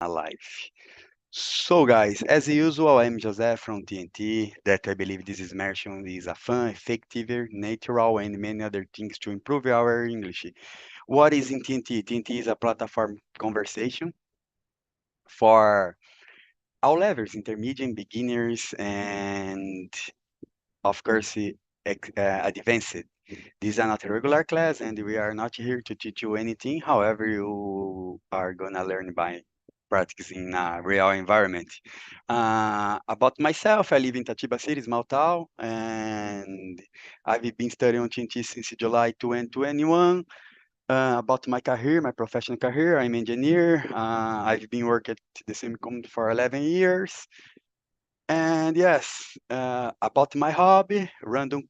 Alive. So, guys, as usual, I'm Joseph from TNT. That I believe this immersion is a fun, effective, natural, and many other things to improve our English. What is in TNT? TNT is a platform conversation for all levels, intermediate, beginners, and of course, advanced. This is not a regular class, and we are not here to teach you anything. However, you are gonna learn by practicing in a real environment. About myself, I live in Tatiba City, small town, and I've been studying TNT since July 2021. About my career, my professional career, I'm engineer. I've been working at the same company for 11 years. And yes, about my hobby, random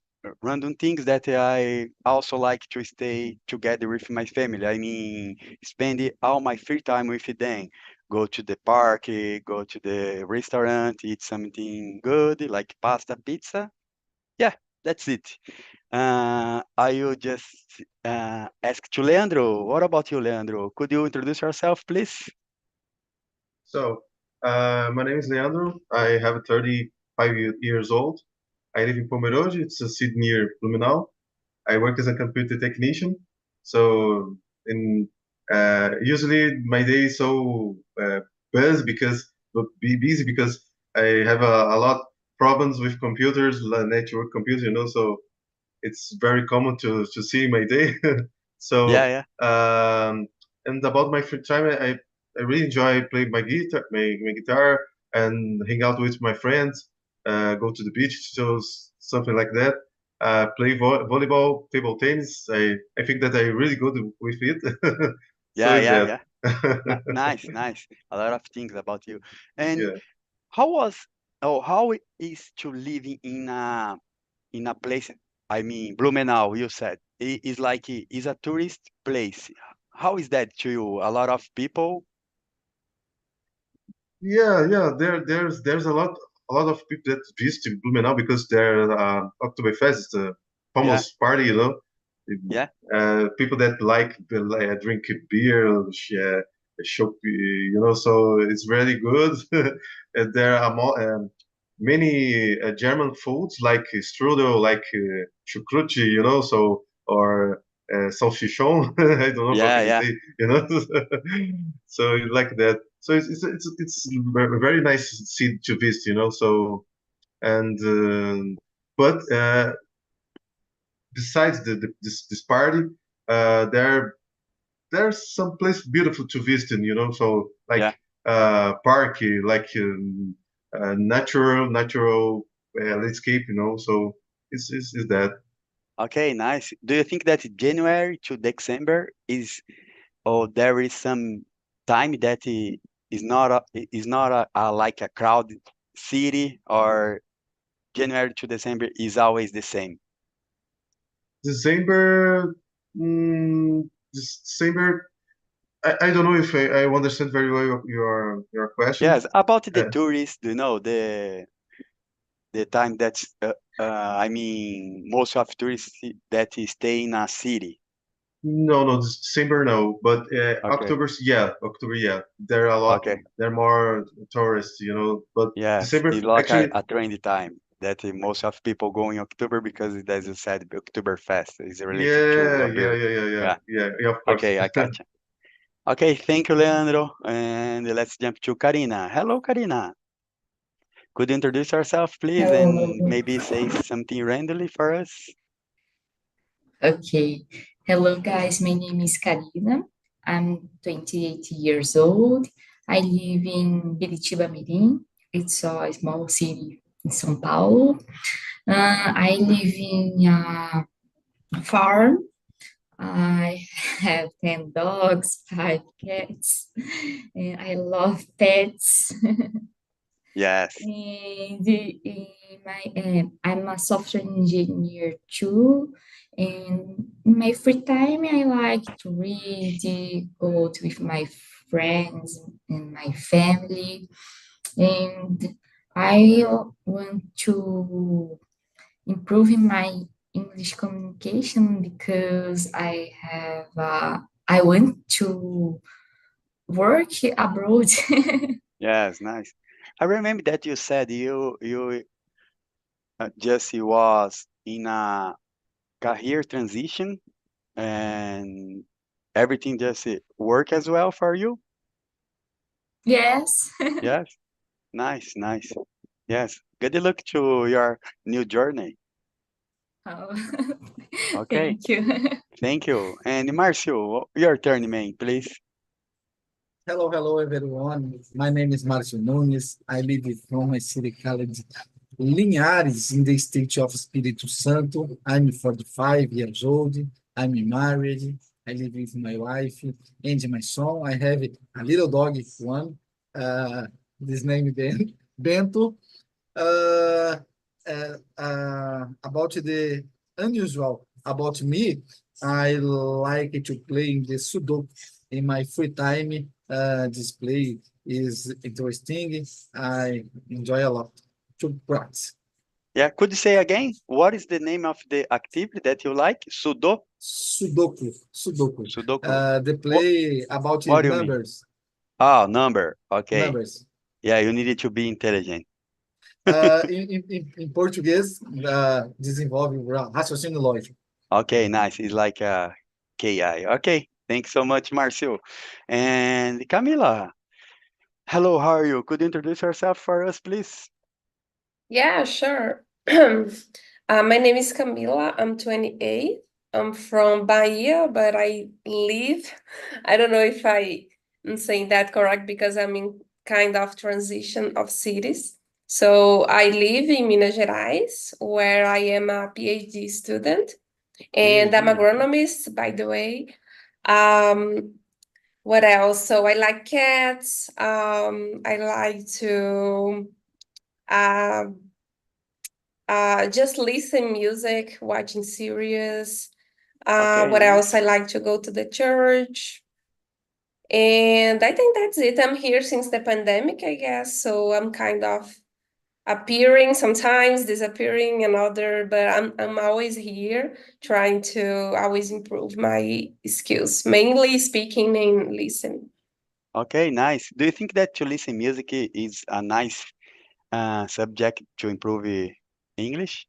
things that I also like to stay together with my family. I mean, spend all my free time with them. Go to the park, go to the restaurant, eat something good like pasta, pizza. Yeah, that's it. I will just ask to Leandro. What about you, Leandro? Could you introduce yourself, please? So, my name is Leandro. I have 35 years old. I live in Pomerode. It's a city near Blumenau. I work as a computer technician. So, in usually my day is so busy because I have a lot problems with computers, network computers. So it's very common to see my day. Yeah, So, yeah. and about my free time, I really enjoy playing my guitar, and hang out with my friends, go to the beach, so something like that. Play volleyball, table tennis. I think that I really good with it. So Yeah, is yeah, that? yeah. Nice, nice. A lot of things about you. And Yeah. how was, how it is to living in a place? I mean, Blumenau, you said is like is a tourist place. How is that to you? A lot of people. Yeah. There's a lot of people that visit Blumenau because their Oktoberfest is a Yeah, famous party. yeah, People that like drink beer, shop, so it's really good. And there are many German foods like strudel, like chucrute, or salchichon. I don't know how yeah, can you yeah. say. So like that. So it's a very nice city to visit. So and but besides this party, there's some place beautiful to visit. So like Yeah. park, like natural landscape. So it's that. Okay, nice. Do you think that January to December is, or there is some time that is not a like a crowded city, or January to December is always the same? December, December. I don't know if I understand very well your question. Yes, about the Uh, tourists, the time that's I mean most of tourists that stay in a city. no, this December no, but Okay, October, yeah. There are a lot, okay, there are more tourists. But yes, December it's like actually, a trendy time that most of people go in October because, as you said, Oktoberfest is related to yeah, a yeah, beer. yeah, yeah, yeah, Yeah, yeah, yeah, of course. okay, I catch you. Okay, thank you, Leandro, and let's jump to Karina. Hello, Karina. Could you introduce yourself, please, Hello. and maybe say something randomly for us? Okay. Hello, guys. My name is Karina. I'm 28 years old. I live in Biritiba Mirim. It's a small city in São Paulo. I live in a farm. I have 10 dogs, 5 cats, and I love pets. Yes. And I'm a software engineer too. And in my free time, I like to read, go out with my friends and my family. And I want to improve in my English communication because I want to work abroad. Yes, nice. I remember that you said you just was in a career transition and everything just work as well for you. Yes. Yes, nice, nice. Yes, good luck to your new journey. Oh, Okay, thank you. thank you. And Marcio, your turn, man, please. Hello, hello, everyone. My name is Marcio Nunes. I live from a city called Linhares in the state of Espírito Santo. I'm 45 years old. I'm married. I live with my wife and my son. I have a little dog, one. This name is Bento. Uh, about the unusual about me, I like to play in the Sudoku in my free time. This play is interesting. I enjoy a lot to practice. Yeah, could you say again? What is the name of the activity that you like? Sudoku. Sudoku. The What, play about what do you mean? numbers. Oh, number. Okay. Numbers. Yeah, you needed to be intelligent. In Português, desenvolve raciocínio lógico. Okay, nice. It's like KI. Okay, thanks so much, Marcio. And Camila, hello, how are you? Could you introduce yourself for us, please? Yeah, sure. My name is Camila. I'm 28. I'm from Bahia, but I live. I don't know if I'm saying that correct because I'm in kind of transition of cities. So I live in Minas Gerais, where I am a PhD student, and I'm PhD, okay. agronomist, by the way. Um, what else? So I like cats. I like to um just listen music, watching series. Okay, What nice. else? I like to go to the church. And I think that's it. I'm here since the pandemic, I guess. So I'm kind of appearing sometimes, disappearing another, but I'm always here trying to always improve my skills, mainly speaking and listening. Okay, nice. Do you think that to listen music is a nice subject to improve English?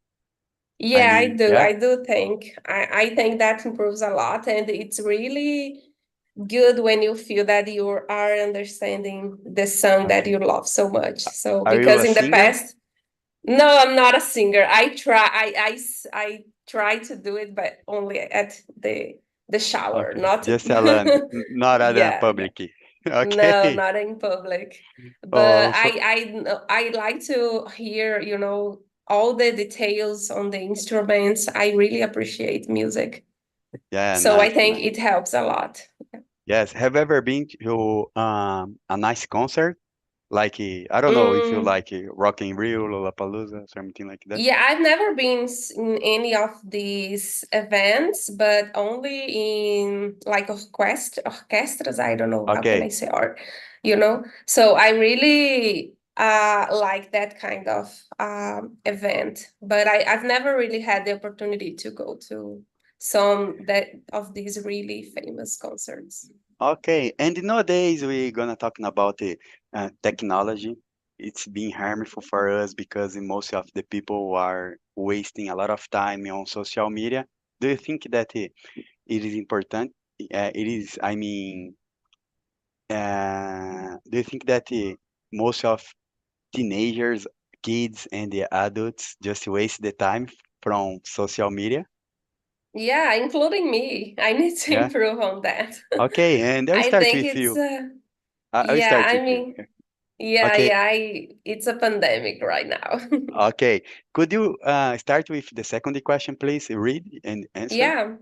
I Yeah, I mean, do. yeah. I do think. I think that improves a lot, and it's really good when you feel that you are understanding the song that Okay. you love so much. So Are you because a in the singer? past, no, I'm not a singer. I try to do it, but only at the shower, Okay, not just alone, not at the yeah, public. no, Okay. not in public. But Oh, so I like to hear, all the details on the instruments. I really appreciate music. yeah, So I nice, think nice. it helps a lot. Yes. Have you ever been to a nice concert? Like I don't know if you Mm, like Rock in Rio, Lollapalooza, something like that. yeah, I've never been in any of these events, but only in like orchestras. I don't know how can I Okay. say art, So I really like that kind of event, but I've never really had the opportunity to go to some that of these really famous concerts. Okay. And nowadays we're gonna talking about the technology. It's being harmful for us because most of the people are wasting a lot of time on social media. Do you think that it is important? It is, I mean, do you think that most of teenagers, kids, and the adults just waste the time from social media? Yeah, including me. I need to Yeah. improve on that. Okay, and I'll I start think with it's you. I'll yeah, start I with you. mean, yeah, Okay. it's a pandemic right now. Okay. Could you start with the second question, please? Read and answer. Yeah.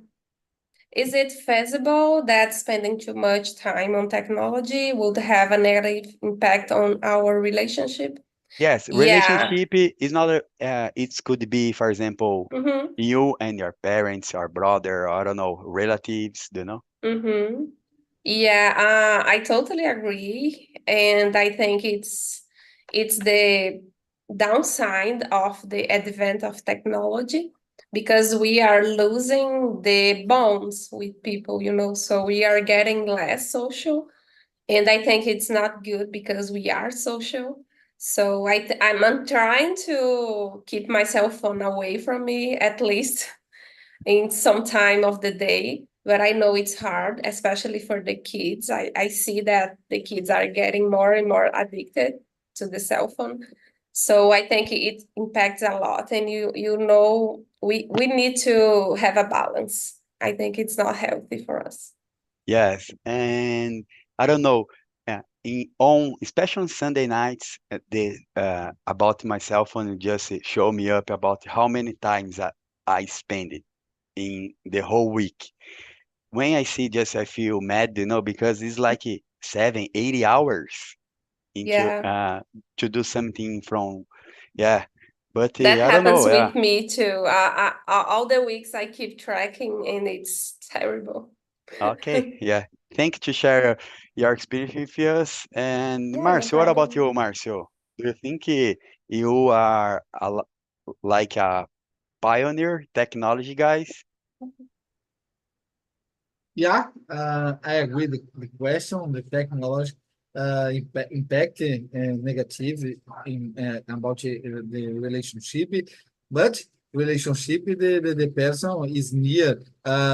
Is it feasible that spending too much time on technology would have a negative impact on our relationship? Yes, Yeah. relationship is not it could be, for example, Mm-hmm. you and your parents, or brother, I don't know, relatives, do you know? Mm-hmm. Yeah, I totally agree, and I think it's the downside of the advent of technology because we are losing the bonds with people, so we are getting less social, And I think it's not good because we are social. So I'm trying to keep my cell phone away from me at least in some time of the day. But I know it's hard, especially for the kids. I see that the kids are getting more and more addicted to the cell phone. So I think it impacts a lot. And you know, we need to have a balance. I think it's not healthy for us. Yes, and I don't know, on especially on Sunday nights, the about my cell phone just show me up about how many times I spend it in the whole week. When I see just I feel mad, because it's like 7, 80 hours into Yeah. to do something from, yeah. But That I don't happens know, yeah. with me too. All the weeks I keep tracking and it's terrible. Okay, yeah. Thank you to share your experience with us. And Yeah, no Marcio, what about problem. you, Marcio? Do you think you are like a pioneer technology guys? Yeah, I agree. The question, the technology impact negative about the relationship, but relationship the person is near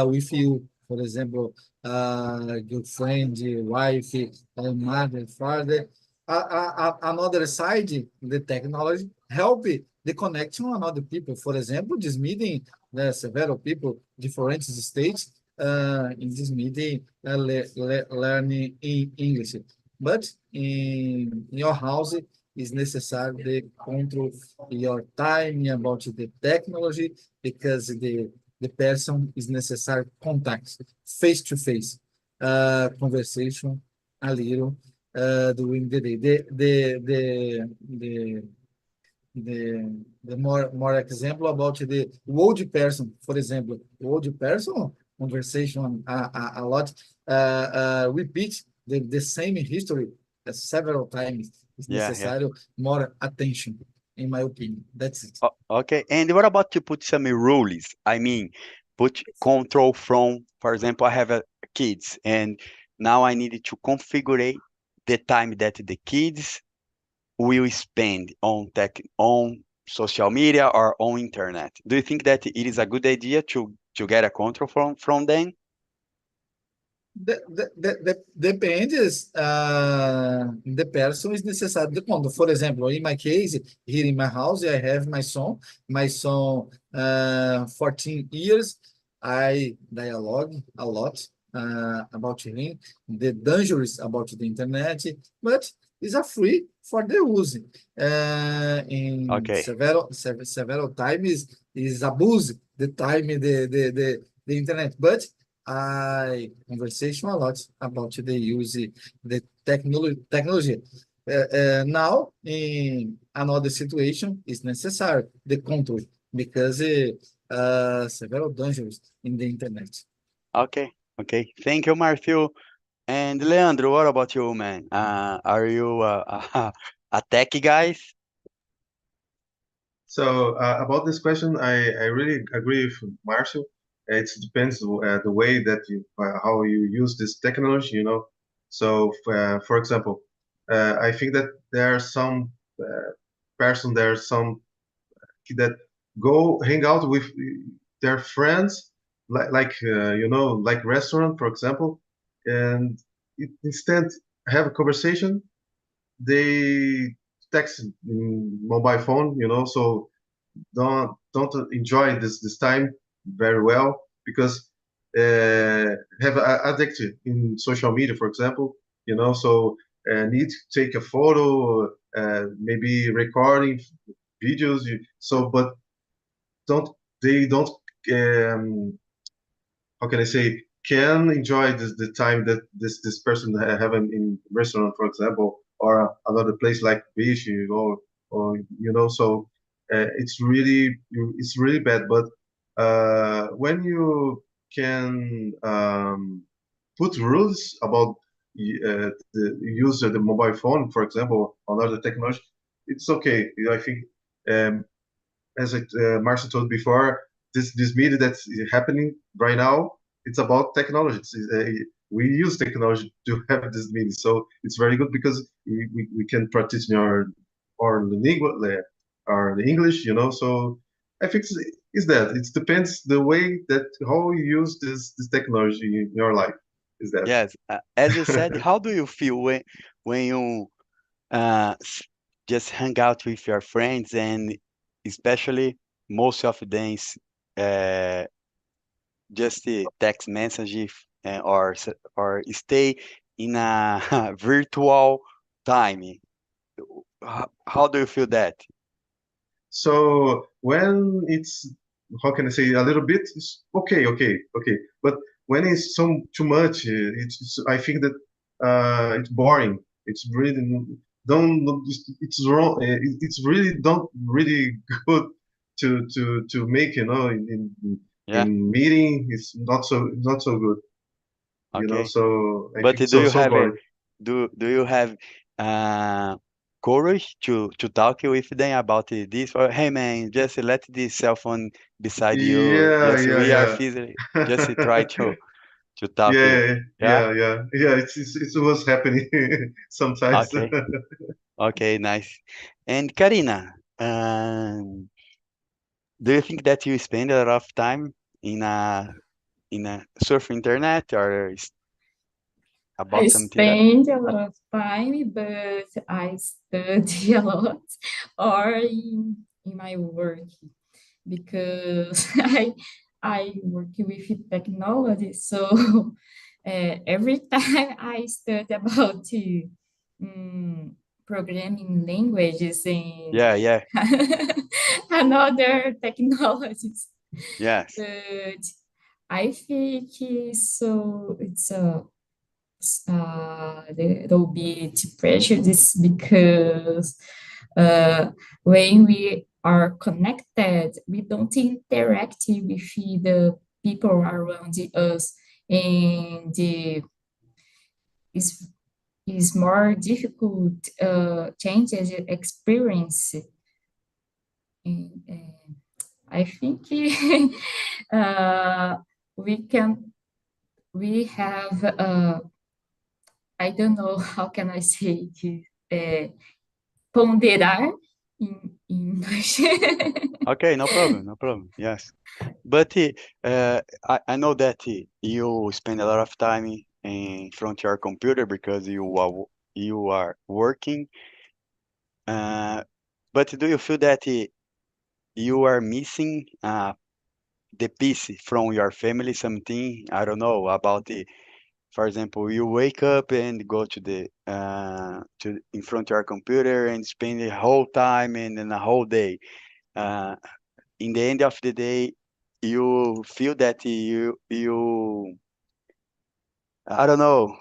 with you. For example, girlfriend, wife, mother, father. Another side, the technology help the connection on other people. For example, this meeting, several people, different states in this meeting learning in English. But in your house, it's necessary to control your time about the technology because the person is necessary contact face to face conversation a little during the day. The more example about the old person, for example, old person conversation a lot repeat the same history several times. It's Yeah, yeah. necessary more attention, in my opinion. That's it. Okay. And what about to put some rules? I mean, put control from, for example, I have kids, and now I need to configure the time that the kids will spend on social media or on internet. Do you think that it is a good idea to get a control from them? Depends the person is necessary the control. For example, in my case, here in my house, I have my son 14 years. I dialogue a lot about him, the dangers about the internet, but it's a free for the use. In Okay. several times is abuse the time the internet, but I conversation a lot about the use the technology. Now, in another situation, is necessary the control because several dangers in the internet. Okay. Okay. Thank you, Marcio. And Leandro, what about you, man? Are you a tech guy? So about this question, I really agree with Marshall. It depends the way that you how you use this technology, you know. So for example, I think that there are some there are some that go hang out with their friends, you know, like restaurant, for example, and instead have a conversation. They text mobile phone, you know, so don't enjoy this time very well because have addicted in social media, for example, you know, so need to take a photo, maybe recording videos. So, but don't they don't how can I say can enjoy the time that this person have in restaurant, for example, or another place like beach, or you know. So it's really bad. But when you can put rules about the use of the mobile phone, for example, on other technology, it's okay. You know, I think um, as Marcia told before, this meeting that's happening right now, it's about technology. we use technology to have this meeting. So it's very good because we can practice in our lingua, our English, you know. So I think is that it depends the way that how you use this technology in your life. Is that? Yes, as you said, how do you feel when you just hang out with your friends and especially most of them uh, just text message or stay in a virtual time? How do you feel that? So when it's, how can I say, a little bit, it's okay. But when it's so too much, it's I think that it's boring. It's really don't it's wrong. It's really don't really good to make, you know, Yeah, in meeting. It's not so good, you know. okay. So I But think so boring. do you have uh, courage to talk with them about this? Or hey man, just let this cell phone beside you. Yeah, Just yeah, we are yeah. physically just try to talk. Yeah. Yeah. It was happening sometimes. Okay. Okay. Nice. And Karina, do you think that you spend a lot of time in a surf internet or I about something that? spend a lot of time, but I study a lot or in my work because I work with technology. So every time I study about programming languages and Yeah. Yeah. another technologies. Yes. But I think it's a little bit prejudice because when we are connected, we don't interact with the people around us, and it's, it's more difficult changes experience. And, I think uh, we can we have I don't know how can I say it, ponderar in English. Okay. No problem. No problem. Yes. But I know that you spend a lot of time in front of your computer because you are working. Uh, but do you feel that you are missing the piece from your family? Something I don't know about the. For example, you wake up and go to the to in front of your computer and spend the whole time and then a whole day. Uh, in the end of the day, you feel that you I don't know,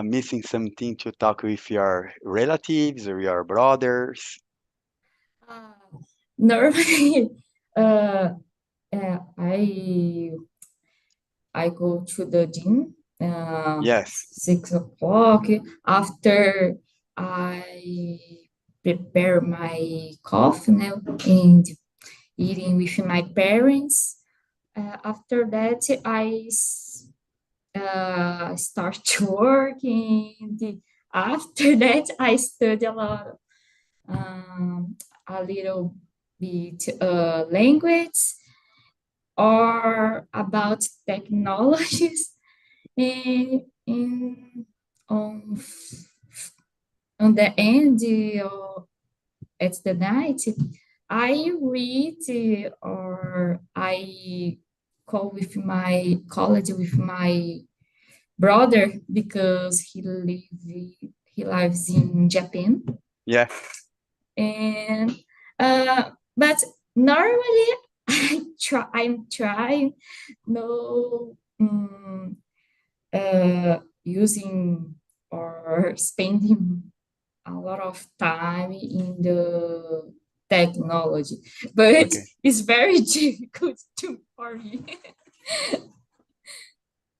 missing something to talk with your relatives or your brothers. Normally, uh, I go to the gym Yes, 6 o'clock after I prepare my coffee now and eating with my parents. After that, start to work, and after that, I study a little bit language or about technologies. And on on the end at the night, I read or I call with my college with my brother because he lives in Japan. yeah, And but normally I'm trying no using or spending a lot of time in the technology, but okay. it's very difficult for me.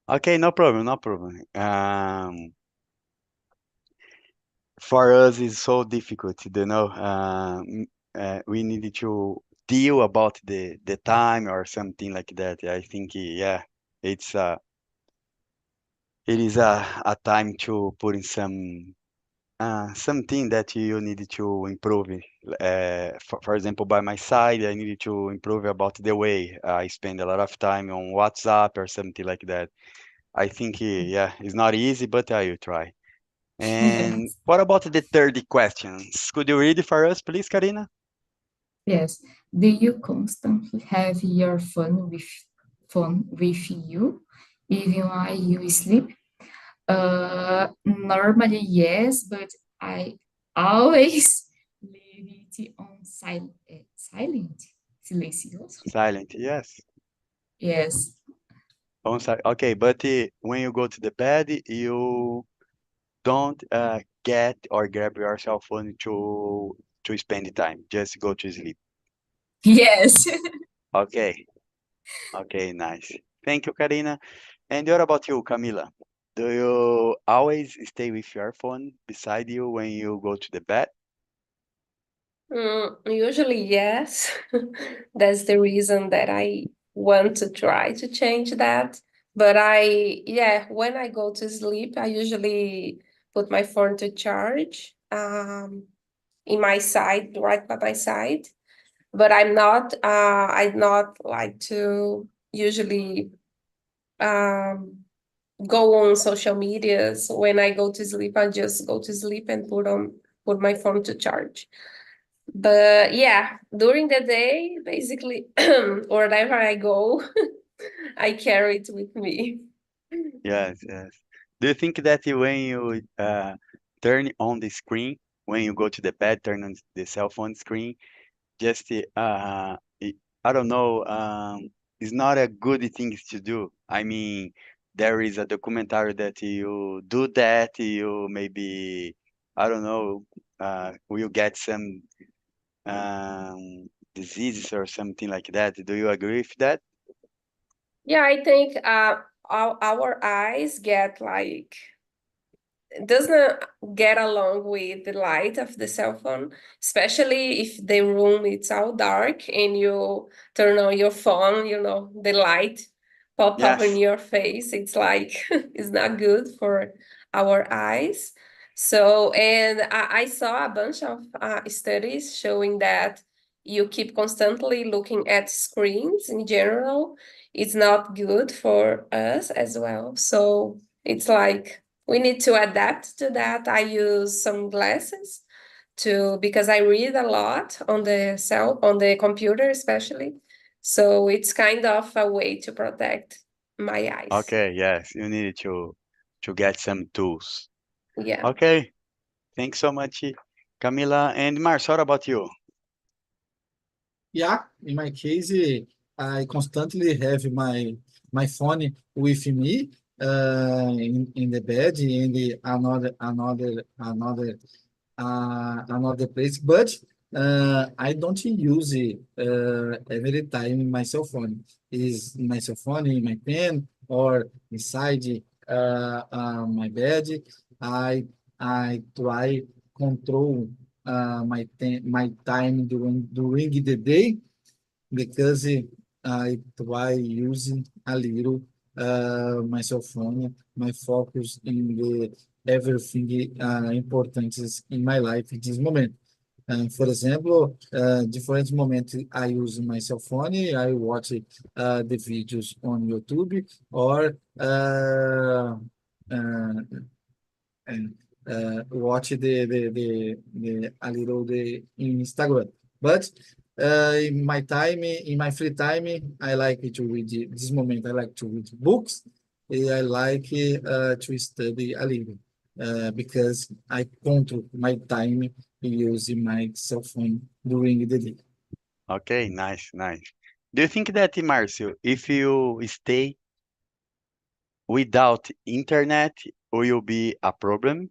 Okay, no problem, no problem. For us, it's so difficult, you know. We need to deal about the time or something like that. I think, yeah, it's it is a time to put in something that you need to improve. For example, by my side, I needed to improve about the way I spend a lot of time on WhatsApp or something like that. I think, yeah, it's not easy, but I will try. And Yes. what about the third questions? Could you read it for us, please, Karina? Yes. Do you constantly have your phone with you even while you sleep? Normally, yes, but I always leave it on silent, silencioso. Silent, yes. Yes, Okay, but when you go to the bed, you don't get or grab your cell phone to spend the time. Just go to sleep. yes, Okay. Okay, nice. Thank you, Karina. And what about you, Camila? Do you always stay with your phone beside you when you go to the bed? Usually, yes. That's the reason that I want to try to change that. But yeah, when I go to sleep, I usually put my phone to charge in my side, right by my side. But I'm not like to usually um, go on social medias. When I go to sleep, I just go to sleep and put my phone to charge. But yeah, during the day, basically, wherever I go, I carry it with me. Yes, yes. Do you think that when you turn on the screen, when you go to the bed, turn on the cell phone screen, just I don't know, it's not a good thing to do. I mean, there is a documentary that you do that, you maybe, I don't know, will get some diseases or something like that. Do you agree with that? Yeah, I think our eyes get like doesn't get along with the light of the cell phone, especially if the room it's all dark and you turn on your phone, the light pop up in Yes. your face. It's like it's not good for our eyes. So, and I saw a bunch of studies showing that you keep constantly looking at screens in general. It's not good for us as well. So it's like we need to adapt to that. I use some glasses to because I read a lot on the computer especially. So it's kind of a way to protect my eyes. Okay, yes, you need to get some tools. Yeah. Okay, thanks so much, Camila. And Mars, what about you? Yeah, in my case, I constantly have my phone with me in the bed in the another place, but I don't use it every time in my cell phone. Is in my cell phone, in my pen, or inside my bed. I I try control my time during the day because I try using a little my cell phone, my focus in the everything important is in my life at this moment. For example, different moments I use my cell phone, I watch the videos on YouTube or and watch the a little the in Instagram. But in my time, in my free time, I like to read. This moment, I like to read books. I like to study a little because I control my time using my cell phone during the day. Okay, nice, nice. Do you think that, Marcio, if you stay without internet, will be a problem?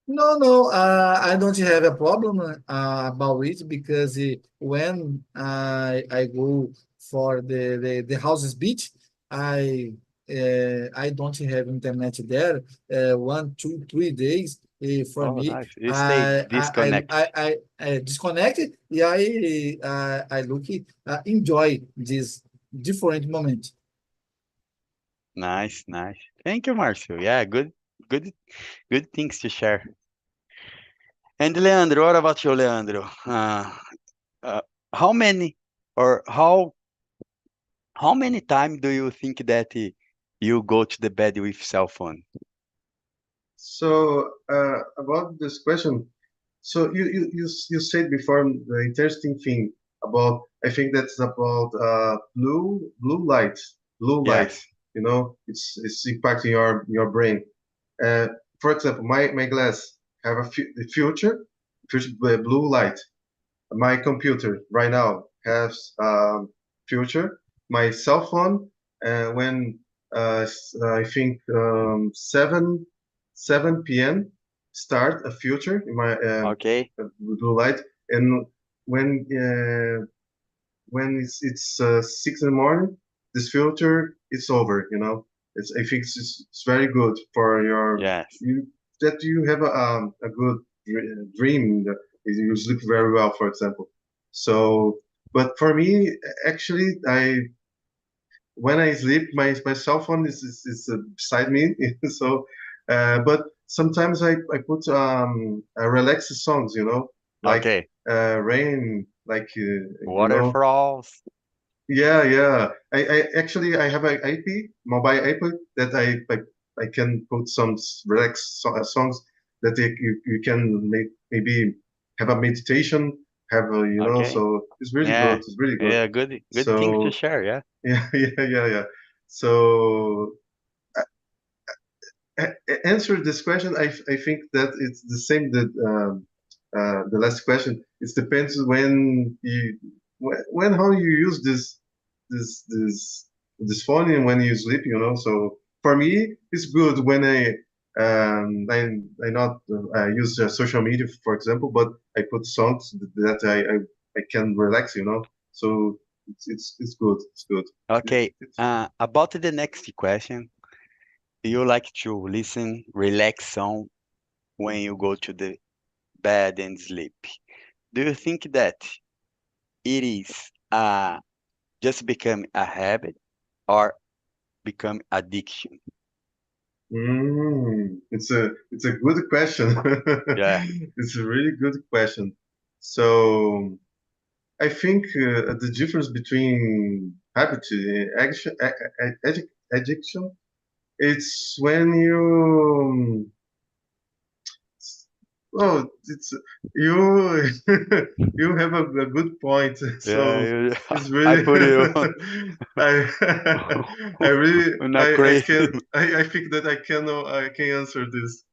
No, no, I don't have a problem about it because when I go for the houses beach, I don't have internet there. 1, 2, 3 days for Oh, me. nice. You stay disconnect. I disconnected. Yeah, I look enjoy this different moment. Nice, nice. Thank you, Marcio. Yeah, good, good things to share. And Leandro, what about you, Leandro? Uh, how many or how many times do you think that you go to the bed with cell phone? So about this question, so you said before the interesting thing about, I think that's about blue light. Yes. You know, it's impacting your brain. Uh, for example, my glass have the future blue light. My computer right now has future. My cell phone, when I think 7 p.m. start a future in my Okay. blue light, and when uh, when it's 6 in the morning, this filter is over. You know, I think it's very good for your Yes. you that you have a good dream. That you sleep very well, for example. So, but for me, actually, I when I sleep, my cell phone is beside me. So, but sometimes I put relaxed songs, you know, like Okay. rain, like you know, Waterfalls. yeah. I actually I have an IP, mobile IP that I can put some relaxed songs that you can maybe have a meditation, have a, you know, Okay. so it's really good. Yeah. It's really good. Yeah. Good things to So share. Yeah. yeah. So answer this question. I think that it's the same that the last question. It depends when how you use this phone and when you sleep. You know. So for me, it's good when I not use social media, for example, but I put songs that I can relax. You know. So it's good. It's good. Okay. It's About the next question, you like to listen, relax song when you go to the bed and sleep. Do you think that it is just become a habit or become addiction? it's a good question. Yeah. It's a really good question. So I think the difference between habit and addiction, it's when you oh it's you you have a good point. Yeah. So it's I really put you I I really on a I crazy. can I think that I can answer this.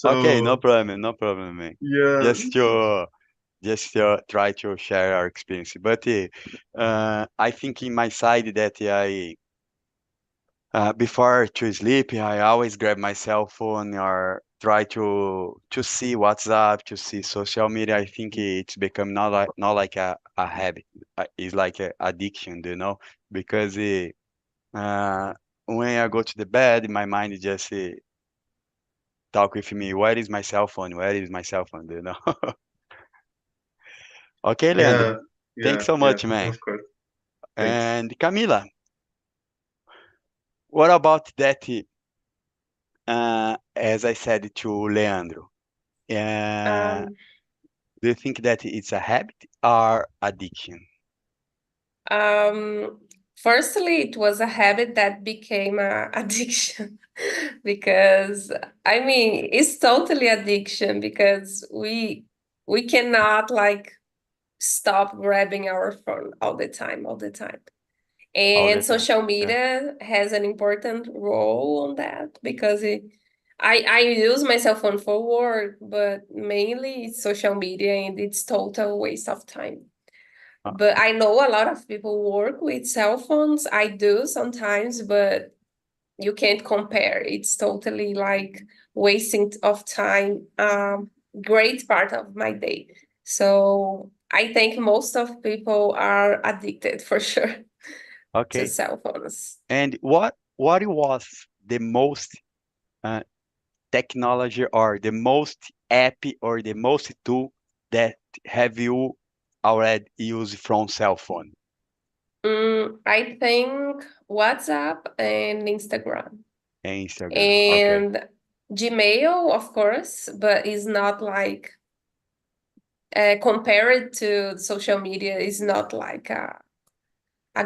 Okay, no So problem, no problem, man. yeah, Just to try to share our experience. But I think in my side that I before to sleep, I always grab my cell phone or try to see WhatsApp, to see social media. I think it's become not like a habit. It's like a addiction, you know, because uh, when I go to the bed, my mind just talk with me. Where is my cell phone? Where is my cell phone? You know. Okay, Leandro. yeah, Thanks yeah, so yeah. much, man. Of course. Thanks. And Camila, what about that? As I said to Leandro, uh, Um, do you think that it's a habit or addiction? um, Firstly, it was a habit that became a addiction because I mean it's totally addiction because we cannot like stop grabbing our phone all the time. All the And time. social Yeah. media has an important role on that because I use my cell phone for work, but mainly it's social media and it's total waste of time. Uh, But I know a lot of people work with cell phones. I do sometimes, but you can't compare. It's totally like wasting of time, great part of my day. So I think most of people are addicted for sure to okay. cell phones. And what was the most uh, technology or the most app or the most tool that have you already used from cell phone? I think WhatsApp and Instagram. Instagram. Okay. And Gmail, of course, but it's not like compared to social media, is not like a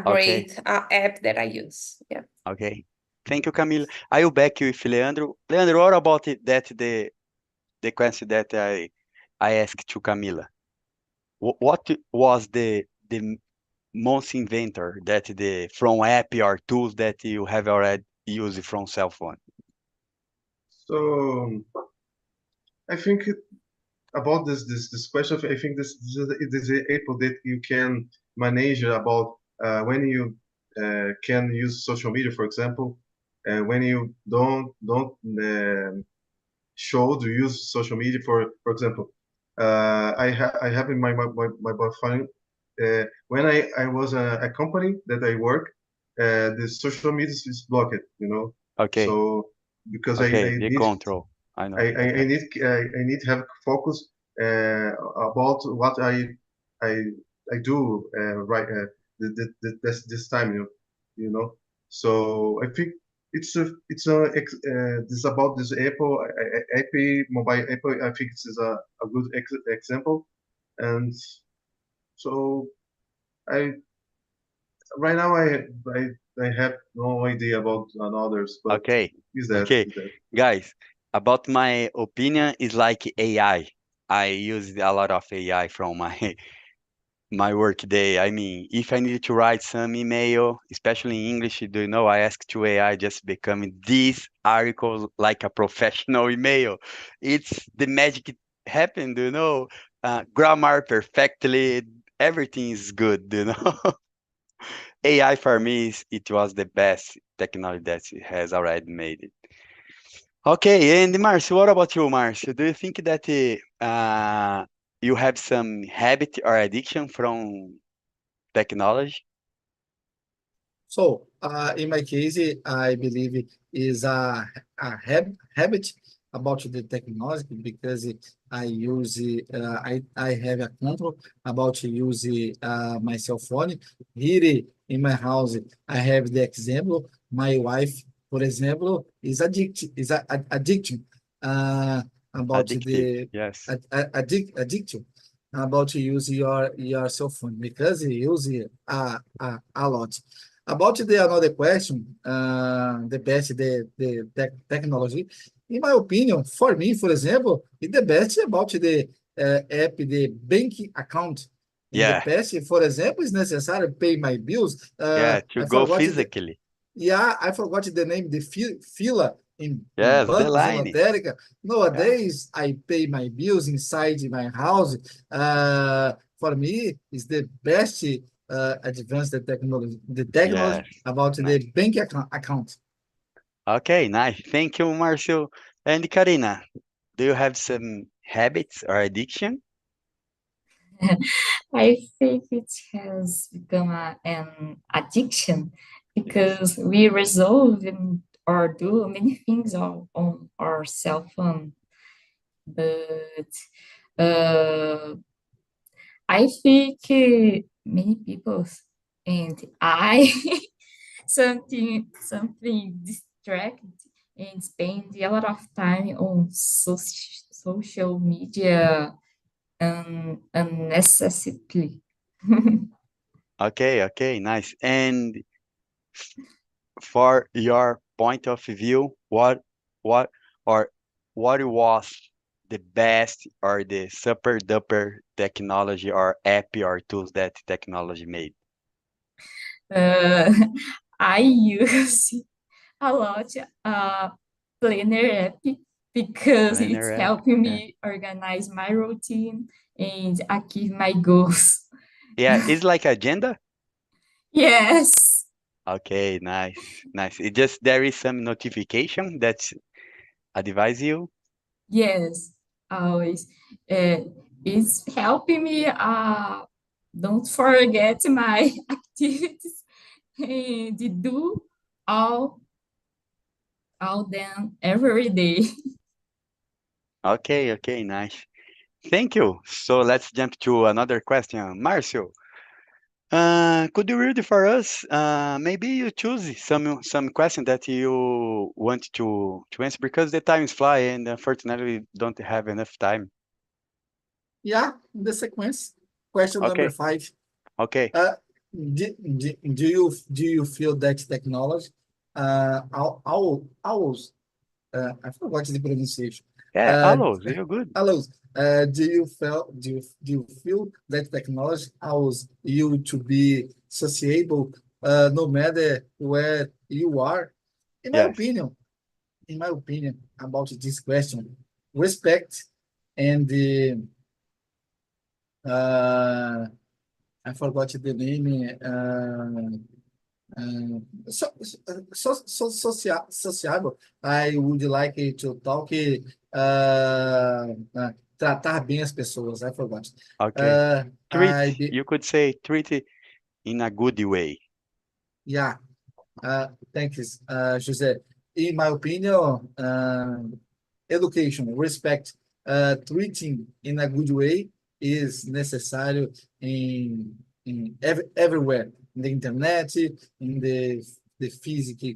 Okay. great app that I use. Yeah. Okay. Thank you, Camila. I will back you with Leandro. Leandro, what about the question that I asked to Camila? What was the most inventor that from app or tools that you have already used from cell phone? So I think about this question, I think it is able that you can manage about when you can use social media, for example, when you don't show to use social media. For example, I have in my phone when I was a company that I work, the social media is blocked, you know. Okay. So because Okay. I The need control. I know. I need to have focus about what I I do right this time, you know. So I think this about this app mobile app. I think this is a good example, and so I right now I have no idea about others, but Okay. is that Okay. is that Guys, about my opinion is like AI. I use a lot of AI from my my work day. I mean, if I need to write some email, especially in English, do you know, I ask to AI just becoming this article like a professional email. It's the magic happened, do you know? Grammar perfectly, everything is good, do you know? AI for me, it was the best technology that it has already made it. Okay, and Marcio, what about you, Marcio? Do you think that you have some habit or addiction from technology? So, in my case, I believe it is habit about the technology because I use I have a control about to use my cell phone. Here in my house, I have the example. My wife, for example, is addiction uh, about Addictive, the yes. addiction about to use your cell phone because he use it a lot. About the another question, the best technology, in my opinion, for me, for example, the best about the app, the bank account. In the Yeah, past, for example, it's necessary to pay my bills. yeah, to I go forgot the physically. yeah, I forgot the name, the fila in Yes, the bancos line. lotérica. Yeah, Nowadays, I pay my bills inside my house. For me, it's the best advanced technology yes, about the nice. bank account. Okay, nice. Thank you, Marcio. And Karina, do you have some habits or addiction? I think it has become an addiction because we resolve or do many things on our cell phone. But uh, I think many people and I something distract and spend a lot of time on social media unnecessarily. Okay, okay, nice. And for your point of view, what or what was the best or the super duper technology or app or tools that technology made? uh, I use a lot planner app because it's Planner app. helping Yeah. me organize my routine and achieve my goals. Yeah, it's like agenda. Yes, Okay, nice, nice. It just there is some notification that advise you. yes, always. Uh, it's helping me don't forget my activities and do all all them every day. Okay, okay, nice. Thank you. So let's jump to another question. Marcio, Could you read for us? Maybe you choose some question that you want to answer because the time is flying and unfortunately we don't have enough time. Yeah, the sequence. Question number Okay, 5. okay. Do you feel that technology allows I forgot the pronunciation. Yeah, hello, you're good. Allows do you feel that technology allows you to be sociable no matter where you are? In my Yes. opinion, about this question, respect and the I forgot the name. Sociável. I would like to talk. Tratar bem as pessoas. I forgot. Okay. Treat, I be, you could say treat it in a good way. yeah. Thanks, José. In my opinion, education, respect, treating in a good way is necessary everywhere, in the internet, in the physical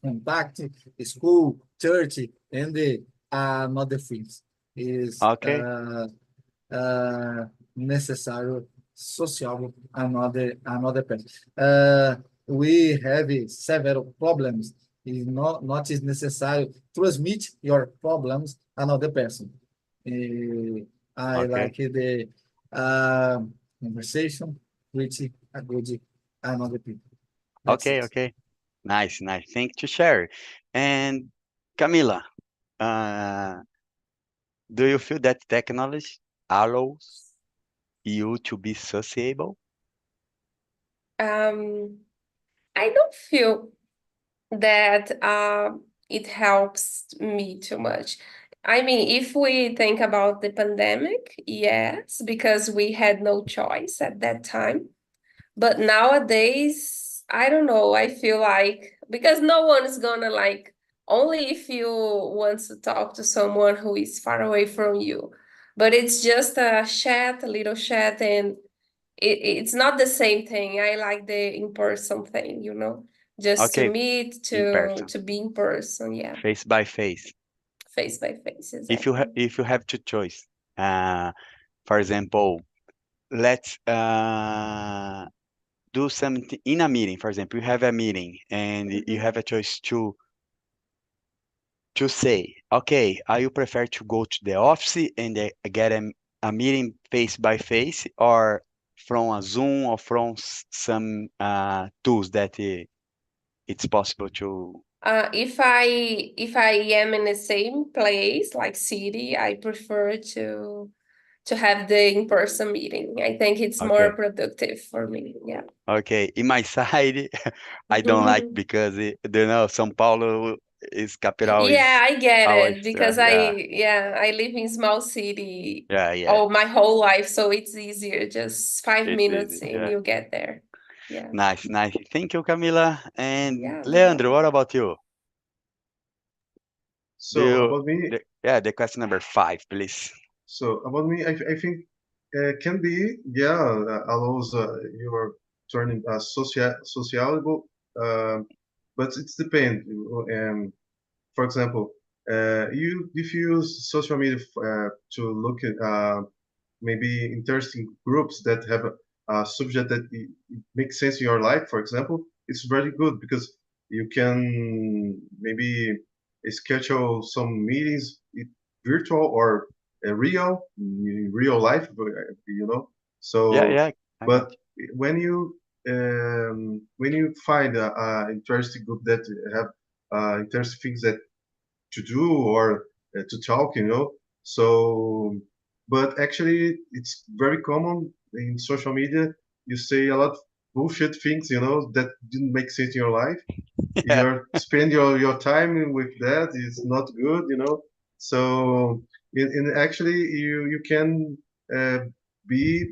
contact, school, church, and the another things is Okay. necessário social another person. We have several problems. It's not is necessary transmit your problems another person. I Okay. like the conversation with a good another people. That's Okay. it. Okay. Nice. Nice. Thank you to share. And Camila, do you feel that technology allows you to be sociable? Um, I don't feel that it helps me too much. I mean, if we think about the pandemic, yes, because we had no choice at that time. But nowadays, I don't know, I feel like because no one is gonna like only if you want to talk to someone who is far away from you. But it's just a chat, a little chat, and it's not the same thing. I like the in-person thing, just to Okay. meet, In person, to be in person, yeah, face by face. face by face, If you exactly. if you have to choice, for example, let's do something in a meeting. For example, you have a meeting and you Mhm. have a choice to say, okay, I would prefer to go to the office and get a meeting face by face, or from a Zoom or from some tools that it's possible to. If I am in the same place, like city, I prefer to have the in-person meeting. I think it's more Okay, productive for me. Yeah. okay. In my side, I don't like because São Paulo is capital Yeah, is I get it always because yeah, I live in small city yeah, yeah. all my whole life, so it's easier. Just five It's easy. minutes and Yeah. you get there. Yeah. Nice, nice. Thank you, Camila. And Yeah, no Leandro, problem. what about you? Do So you, about me, yeah, the question number 5, please. I think can be, yeah, allows you are turning sociable, but it's depend. For example, you if you use social media to look at maybe interesting groups that have a subject that it makes sense in your life, for example, it's very good because you can maybe schedule some meetings, virtual or real, in real life, you know. Yeah, So, yeah, I got but when you find a interesting group that have interesting things that to do or to talk, you know. So, but actually, it's very common in social media. You say a lot of bullshit things, you know, that didn't make sense in your life. you. Yeah, You're spend your time with that is not good, you know. So, in actually, you can uh, be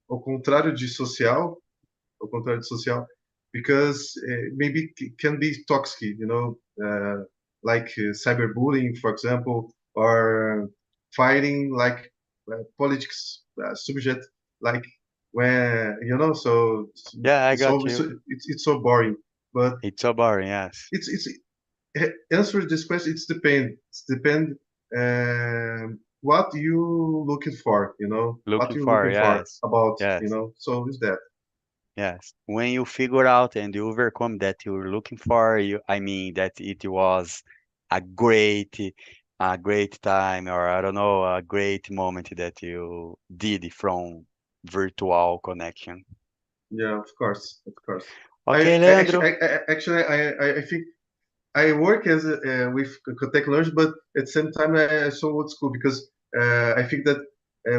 ao contrário de social, ao contrário de social, because maybe it can be toxic, you know, like cyberbullying, for example, or fighting like politics subject, like when you know, so Yeah, I it's got always you. it's so boring. But It's so boring, yes. it's answer this question. It's depend what you looking for. You know what Looking you for, looking for yes. about. You Yes. know, so is that. Yes. When you figure out and you overcome that you're looking for, I mean that it was a great time, or I don't know, a great moment that you did from virtual connection. Yeah, of course, of course. Okay, Leandro. I think I work as with technology, but at the same time I so old school because I think that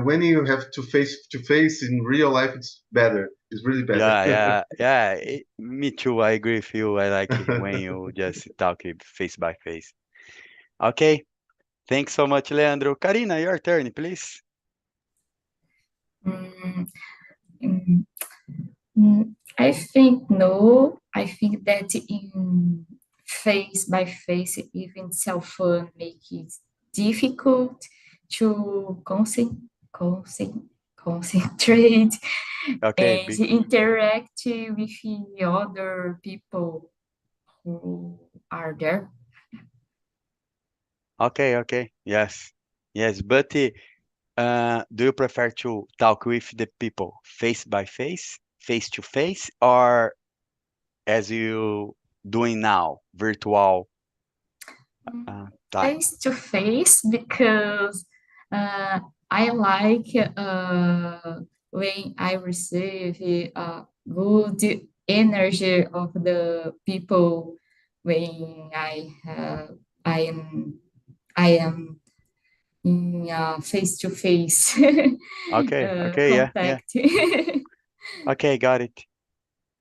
when you have to face in real life, it's better. It's really better. Yeah, yeah, yeah. Me too. I agree with you. I like it when you just talk it face by face. Okay. Thanks so much, Leandro. Karina, your turn, please. Mm, mm, I think no. I think that in face by face, even cell phone make it difficult to concentrate Okay, and interact with other people who are there. okay. Yes, yes. But do you prefer to talk with the people face to face, or as you doing now, virtual time? Face to face because uh, I like when I receive good energy of the people when I am I am in face to face Okay, yeah. contact. Okay, got it.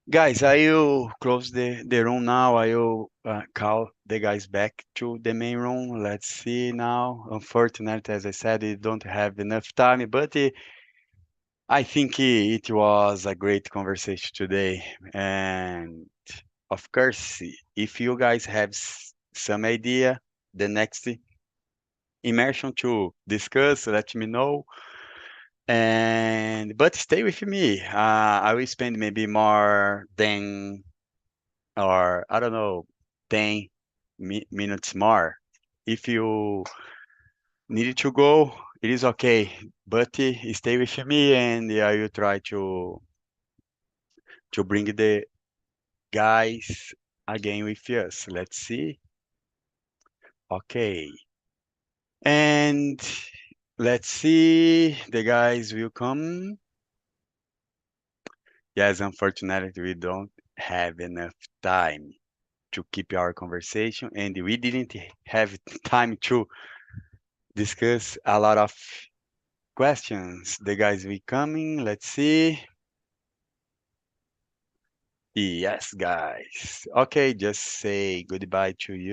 Guys, I will close the room now. I will call the guys back to the main room. Let's see now. Unfortunately, as I said, we don't have enough time, but I think it was a great conversation today. And of course, if you guys have some idea, the next immersion to discuss, let me know. And but stay with me. I will spend maybe more than, or I don't know, 10 minutes more. If you need to go, it is okay. But stay with me, and I will try to bring the guys again with us. Let's see. Okay. And let's see. The guys will come. Yes, unfortunately, we don't have enough time to keep our conversation, and we didn't have time to discuss a lot of questions. The guys will coming. Let's see. Yes, guys. Okay, just say goodbye to you